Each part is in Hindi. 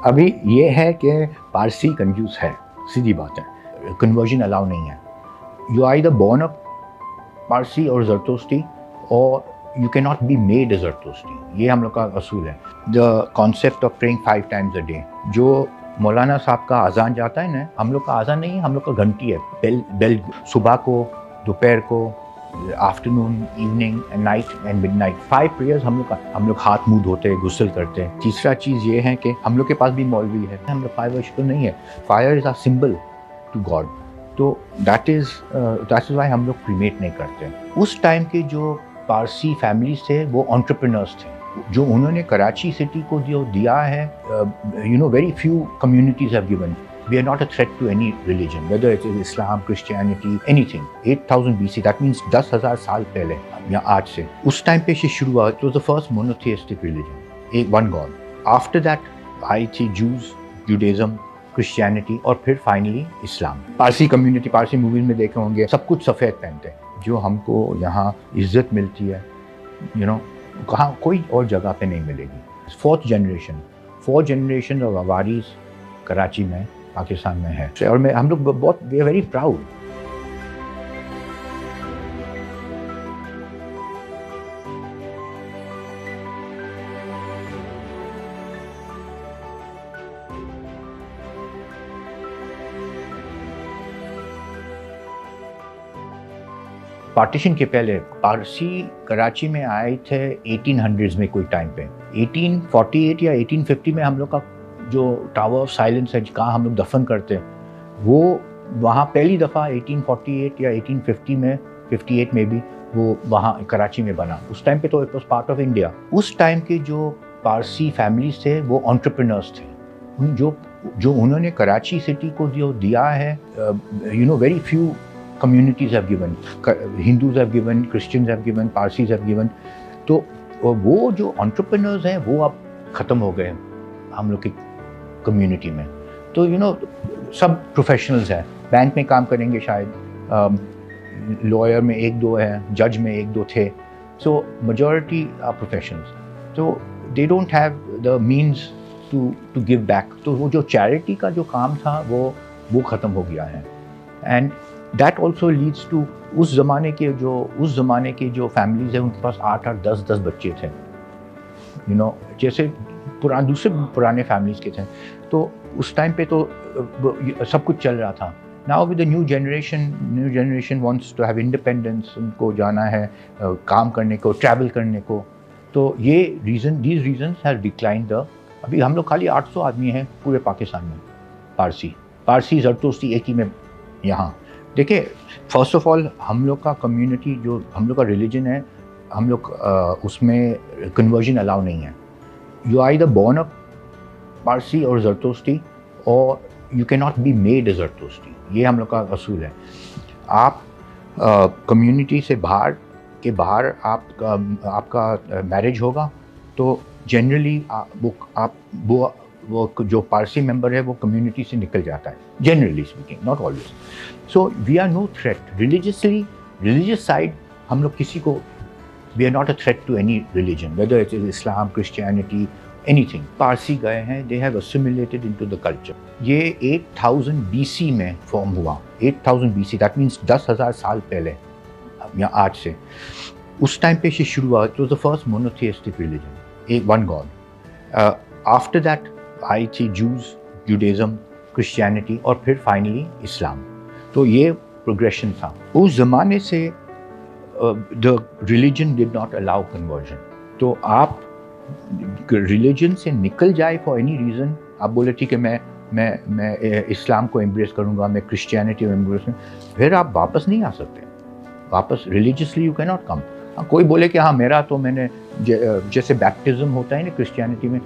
अभी ये है कि पारसी कंजूस है, सीधी बात है, कन्वर्जन अलाउ नहीं है। You are the born up Parsi और जरतोस्ती और you can not be made a Zarthoshti. ये हम लोग का असूल है। The concept of praying 5 times a day, जो मौलाना साहब का अजान जाता है ना, हम लोग का अजान नहीं है, हम लोग का घंटी है। बेल सुबह को, दोपहर को, afternoon, evening and night and midnight. 5 prayers हम लोग हाथ मुंह धोते हैं, गुस्ल करते हैं। तीसरा चीज़ ये है कि हम लोग के पास भी मौलवी है, हम लोग फायर वर्शिप तो नहीं है। Fire is a symbol to God, तो दैट इज़ वाई हम लोग क्रीमेट नहीं करते। उस टाइम के जो पारसी फैमिलीज थे वो एंटरप्रेन्योर्स थे, जो उन्होंने कराची सिटी को जो दिया है। Very few communities have given. We are not a threat to any religion, whether it is Islam, Christianity, anything. 8000 BC, that means 10,000 साल पहले या आज से उस टाइम पे शुरू हुआ। It was the first monotheistic religion, एक one God. After that आई थी Jews, Judaism, Christianity और फिर फाइनली इस्लाम। पारसी कम्युनिटी, पारसी मूवीज में देखे होंगे, सब कुछ सफ़ेद पहनते हैं। जो हमको यहाँ इज्जत मिलती है, कहाँ कोई और जगह पे नहीं मिलेगी। फोर्थ जनरेशन ऑफ अवारीज कराची में, पाकिस्तान में है। और हम लोग बहुत we are very proud. Partition के पहले पारसी कराची में आए थे 1800s में कोई टाइम पे। 1848 या 1850 में हम लोग का जो टावर ऑफ साइलेंस है, जहाँ हम लोग दफन करते हैं, वो वहाँ पहली दफ़ा 1848 या 1850 में, 58 में भी वो वहाँ कराची में बना। उस टाइम पे तो it was part of India. उस टाइम के जो पारसी फैमिलीज थे वो एंटरप्रेन्योर्स थे, जो उन्होंने कराची सिटी को जो दिया है। Very few communities have given, Hindus have given, Christians have given, Parsis have given। तो वो जो entrepreneurs हैं वो अब ख़त्म हो गए हम लोग की कम्युनिटी में। तो सब प्रोफेशनल्स हैं, बैंक में काम करेंगे शायद, लॉयर में 1-2 हैं, जज में 1-2 थे। सो मेजॉरिटी आर प्रोफेशनल्स, तो they don't have the means to give back. तो वो जो चैरिटी का जो काम था वो ख़त्म हो गया है। And that also leads to उस ज़माने के जो फैमिलीज हैं, उनके पास 8-8, 10-10 बच्चे थे। जैसे दूसरे पुराने फैमिलीज के थे। तो उस टाइम पे तो सब कुछ चल रहा था। Now with the new generation wants to have independence, उनको जाना है काम करने को, ट्रैवल करने को। तो ये these reasons have declined the. अभी हम लोग खाली 800 आदमी हैं पूरे पाकिस्तान में, पारसी जरतोस्ती एक ही में। यहाँ देखिए, फर्स्ट ऑफ ऑल हम लोग का कम्युनिटी, जो हम लोग का रिलीजन है, हम लोग उसमें कन्वर्जन अलाउ नहीं है। You are the born up Parsi और जरतोस्ती और you can not be made a Zarthoshti. ये हम लोग का असूल है। आप कम्युनिटी से बाहर आपका मैरिज होगा तो जनरली वो जो पारसी मेंबर है वो कम्युनिटी से निकल जाता है, generally speaking, not always. So we are no threat religious side. हम लोग किसी को, we are not a threat to any religion, whether it is Islam, Christianity, anything. Parsi गए हैं, they have assimilated into the culture. ये 8000 BC में फॉर्म हुआ। 8000 BC, दैट मीन्स 10,000 साल पहले या आज से उस टाइम पे शुरू हुआ। It was the first monotheistic religion, एक one god. After that I थी जूज, जुडाइज्म, क्रिश्चियनिटी और फिर फाइनली इस्लाम। तो ये प्रोग्रेशन था। उस ज़माने से the religion did not allow conversion. तो आप रिलीजन से निकल जाए फॉर एनी रीज़न, आप बोले ठीक है मैं इस्लाम को एम्ब्रेस करूँगा, मैं क्रिश्चियनिटी को एम्ब्रेस करूँ, फिर आप वापस नहीं आ सकते। वापस religiously you can not come. कोई बोले कि हाँ मेरा तो मैंने, जैसे बैप्टिज्म होता है ना क्रिश्चियनिटी में,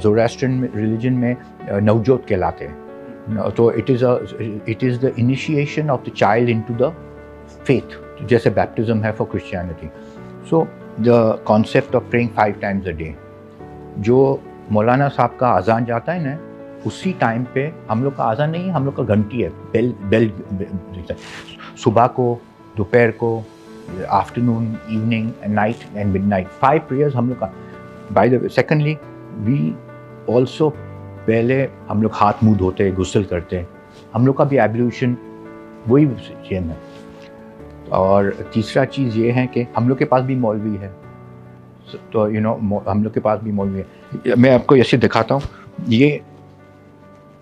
ज़ोरास्ट्रियन रिलीजन में नवजोत कहलाते हैं। तो it is the initiation of the child into the faith, जैसे बैप्टिज्म है for Christianity. So the concept of praying 5 times a day, जो मौलाना साहब का अजान जाता है ना, उसी टाइम पे हम लोग का अजान नहीं है, हम लोग का घंटी है, बेल सुबह को, दोपहर को, afternoon, evening and night and midnight. 5 prayers हम लोग का। By the way, secondly, we also पहले हम लोग हाथ मुँह धोते, गुस्ल करते, हम लोग का भी एब्ल्यूशन वही सेम है। और तीसरा चीज़ ये है कि हम लोग के पास भी मौलवी है, तो हम लोग के पास भी मौलवी है। मैं आपको ऐसे दिखाता हूँ, ये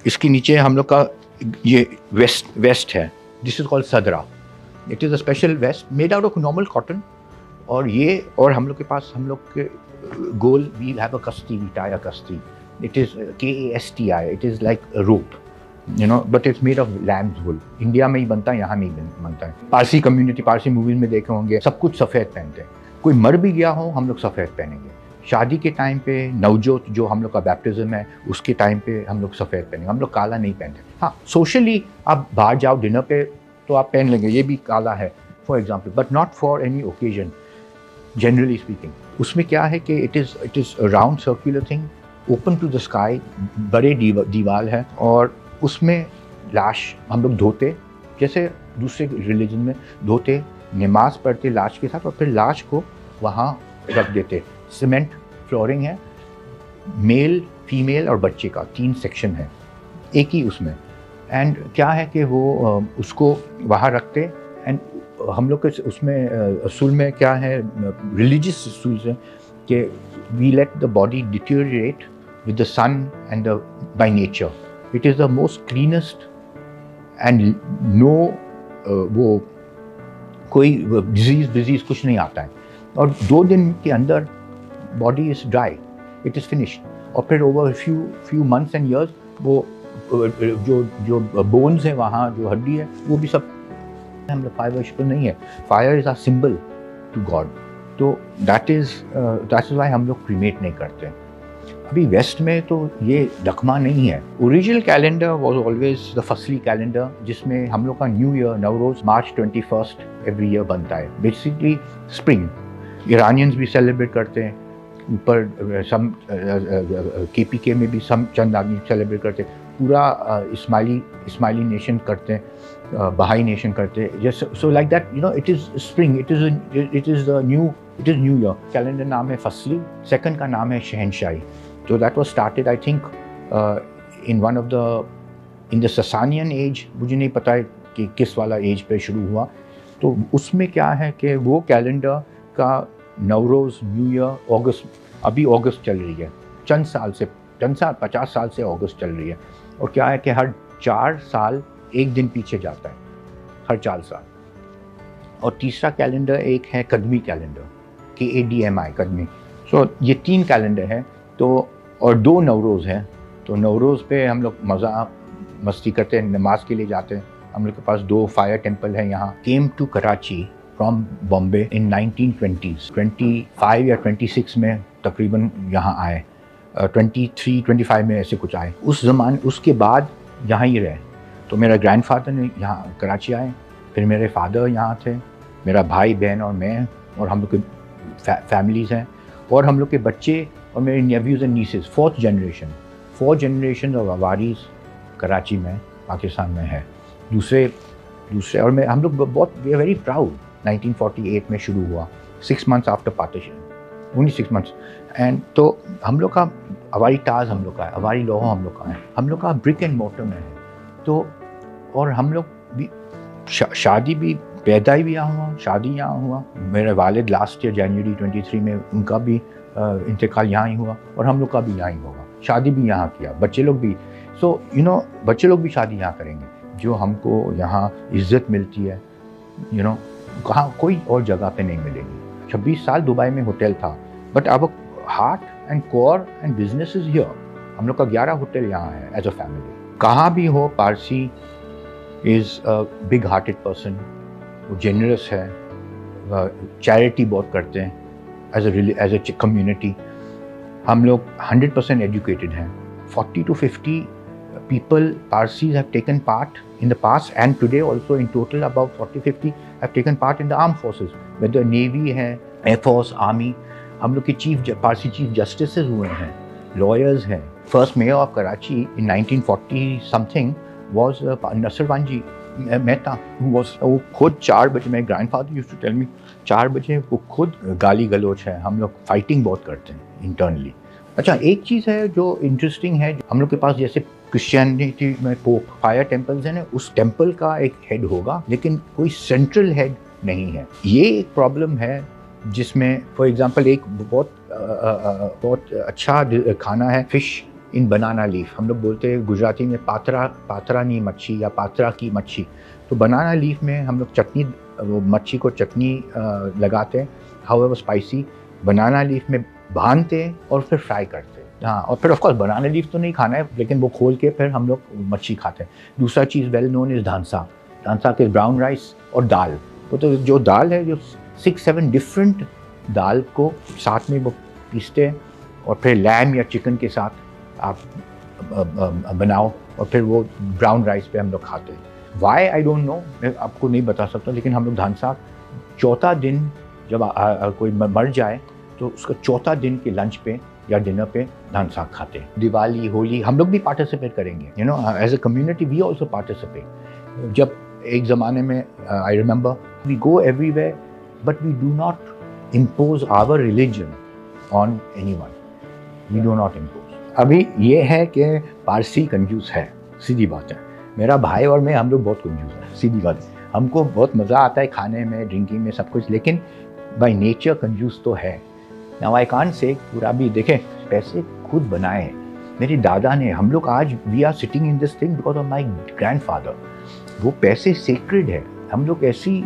इसके नीचे हम लोग का ये वेस्ट है, this is called sadra. It is a special vest made out of normal cotton. और हम लोग के पास, हम लोग के गोल, we have a kasti, we tie a kasti, it is KASTI, it is like rope, but it's made of lamb's wool. India में ही बनता है, यहाँ नहीं बनता है। पारसी कम्युनिटी, पारसी मूवीज़ में देखे होंगे, सब कुछ सफ़ेद पहनते हैं। कोई मर भी गया हो, हम लोग सफ़ेद पहनेंगे। शादी के टाइम पे, नवजोत जो हम लोग का बैप्टिज्म है, उसके टाइम पे हम लोग सफ़ेद पहनेंगे, हम लोग काला नहीं पहनते। हाँ, सोशली आप बाहर जाओ डिनर पे तो आप पहन लेंगे, ये भी काला है for example, but not for any occasion generally speaking. उसमें क्या है कि it is round circular thing, open to the sky, बड़े दीवार है, और उसमें लाश हम लोग धोते, जैसे दूसरे रिलीजन में धोते, नमाज पढ़ते लाश के साथ, और फिर लाश को वहाँ रख देते। सीमेंट फ्लोरिंग है, मेल, फीमेल और बच्चे का 3 सेक्शन है एक ही उसमें। एंड क्या है कि वो उसको वहाँ रखते, एंड हम लोग के उसमें असूल में क्या है, रिलीजियस असूल है कि we let the body deteriorate with the sun and by nature. It is the most cleanest and no वो कोई डिजीज़ कुछ नहीं आता है, और 2 दिन के अंदर body is dry, it is finished. और फिर over few months and years वो जो बोन्स हैं वहाँ, जो हड्डी है, वो भी सब, हम लोग फायर वर्शिपर नहीं है, fire is a symbol to God, तो दैट इज़ वाई हम लोग क्रीमेट नहीं करते। अभी वेस्ट में तो ये रकमा नहीं है। Original calendar was always the फसली कैलेंडर, जिसमें हम लोग का new year, Navroz, March 21 every year बनता है, बेसिकली स्प्रिंग। ईरानियंस भी सेलिब्रेट करते हैं, ऊपर सम KPK में भी चंद आदमी सेलिब्रेट करते हैं, पूरा इस्माइली नेशन करते हैं, बहाई नेशन करते हैं, जैसे so like that, it is spring, it is new year. Calendar नाम है फसली, सेकंड का नाम है शहनशाही। So that was started, I think, in the Sasanian age, मुझे नहीं पता है कि किस वाला एज पे शुरू हुआ। तो उसमें क्या है कि वो कैलेंडर का नवरोज़, न्यू ईयर, अगस्त, अभी अगस्त चल रही है, चंद साल 50 साल से अगस्त चल रही है। और क्या है कि हर 4 साल एक दिन पीछे जाता है, हर 4 साल। और तीसरा कैलेंडर एक है कदमी कैलेंडर, KADMI, कदमी। सो ये 3 कैलेंडर है, तो और 2 नवरोज़ हैं। तो नवरोज़ पे हम लोग मस्ती करते हैं, नमाज के लिए जाते हैं। हम लोग के पास 2 फायर टेम्पल हैं यहाँ। Came to Karachi from Bombay in 1920s, 25 या 26 में तकरीबन यहाँ आए, 23-25 में ऐसे कुछ आए। उसके बाद यहाँ ही रहे। तो मेरा ग्रैंडफादर ने यहाँ कराची आए, फिर मेरे फादर यहाँ थे, मेरा भाई बहन और मैं, और हम लोग के फैमिलीज़ हैं, और हम लोग के बच्चे और मेरे nephews and nieces, 4th generation of Avaris Karachi में, पाकिस्तान में है। दूसरे और मैं, हम लोग बहुत, वी आर वेरी प्राउड। 1948 में शुरू हुआ, 6 months after partition, only 6 months। And तो हम लोग का अवारी ताज हम लोग का है, अवारी लोहा हम लोग का है, हम लोग का ब्रिक एंड मोर्टर में है। तो और हम लोग भी शादी भी, पैदाई भी यहाँ हुआ, शादी यहाँ हुआ। मेरे वालिद लास्ट ईयर जनवरी 23 में उनका भी इंतकाल यहाँ ही हुआ, और हम लोग का भी यहाँ ही होगा। शादी भी यहाँ किया, बच्चे लोग भी, बच्चे लोग भी शादी यहाँ करेंगे। जो हमको यहाँ इज़्ज़त मिलती है, कहाँ कोई और जगह पे नहीं मिलेगी। 26 साल दुबई में होटल था, बट अब heart and core and business is here. हम लोग का 11 होटल यहाँ है एज अ फैमिली। कहाँ भी हो, Parsi is a big hearted person, वो जेनरस है, चैरिटी बहुत करते हैं एज अ कम्युनिटी। हम लोग 100% एजुकेटेड हैं। 40 to 50 people, Parsis, have taken part in the past and today also in total about 40-50 have taken part in the armed forces, whether Navy है, Air Force, Army। हम लोग के पारसी चीफ जस्टिसेस हुए हैं, लॉयर्स हैं। First mayor of Karachi in 1940 something was Nusserwanji Mehta, वो खुद 4 बजे, मेरे grandfather used to tell me, 4 बजे वो खुद गाली गलोच है। हम लोग फाइटिंग बहुत करते हैं इंटरनली, अच्छा, एक चीज़ है जो इंटरेस्टिंग है, हम लोग के पास जैसे क्रिश्चियनिटी में पोप फायर टेम्पल्स है ना, उस टेम्पल का एक हेड होगा लेकिन कोई सेंट्रल हेड नहीं है। ये एक प्रॉब्लम है जिसमें फॉर एग्जांपल एक बहुत अच्छा खाना है फिश इन बनाना लीफ। हम लोग बोलते हैं गुजराती में पात्रानी मच्छी या पात्रा की मच्छी। तो बनाना लीफ में हम लोग चटनी, वो मच्छी को चटनी लगाते हैं, हाउएवर स्पाइसी, बनाना लीफ में बांधते हैं और फिर फ्राई करते हैं। हाँ, और फिर ऑफ कोर्स बनाना लीफ तो नहीं खाना है लेकिन वो खोल के फिर हम लोग मच्छी खाते हैं। दूसरा चीज़ well known is dhansak. Dhansak के ब्राउन राइस और दाल। वो तो जो दाल है, जो 6-7 डिफरेंट दाल को साथ में वो पीसते हैं और फिर लैम या चिकन के साथ आप बनाओ और फिर वो ब्राउन राइस पे हम लोग खाते हैं। वाई आई डोंट नो, मैं आपको नहीं बता सकता, लेकिन हम लोग धानसा चौथा दिन जब कोई मर जाए तो उसका चौथा दिन के लंच पे या डिनर पे धान साग खाते हैं। दिवाली, होली हम लोग भी पार्टिसिपेट करेंगे, you know, as a community we also participate. जब एक ज़माने में I remember we go everywhere but we do not impose our religion on anyone, we do not impose. अभी ये है कि पारसी कंजूस है, सीधी बात है। मेरा भाई और मैं, हम लोग बहुत कंजूस हैं, सीधी बात है। हमको बहुत मज़ा आता है खाने में, ड्रिंकिंग में, सब कुछ, लेकिन बाय नेचर कंजूस तो है। नाउ आई कांट से पूरा भी देखें, पैसे खुद बनाए मेरे दादा ने। हम लोग आज we are sitting in this thing because of my grandfather. वो पैसे सेक्रेड है। हम लोग ऐसी,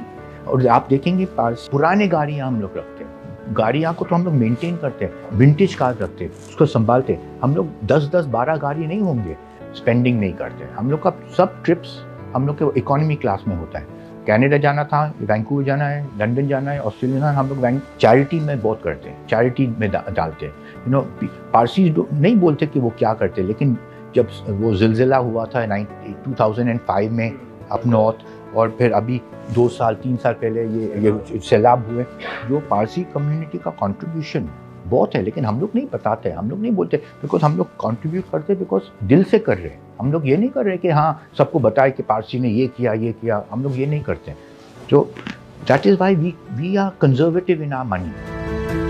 और आप देखेंगे पुराने गाड़ियाँ हम लोग रखते हैं, गाड़ियाँ को तो हम लोग मेंटेन करते हैं, विंटेज कार रखते हैं, उसको संभालते। हम लोग 10-12 गाड़ी नहीं होंगे, स्पेंडिंग नहीं करते। हम लोग का सब ट्रिप्स हम लोग के इकोनॉमी क्लास में होता है। कनाडा जाना था, वैंकूवर जाना है, लंदन जाना है, ऑस्ट्रेलिया जाना है, हम लोग चैरिटी में बहुत करते हैं, चैरिटी में डालते हैं। यू नो, पारसी नहीं बोलते कि वो क्या करते, लेकिन जब वो ज़िलज़िला हुआ था 2005 में अप नॉर्थ, और फिर अभी 2-3 साल पहले ये सैलाब हुए, जो पारसी कम्युनिटी का कंट्रीब्यूशन बहुत है, लेकिन हम लोग नहीं बताते, हम लोग नहीं बोलते, बिकॉज हम लोग कंट्रीब्यूट करते बिकॉज दिल से कर रहे हैं। हम लोग ये नहीं कर रहे कि हाँ सबको बताए कि पारसी ने ये किया, हम लोग ये नहीं करते। तो that is why we are conservative in our money.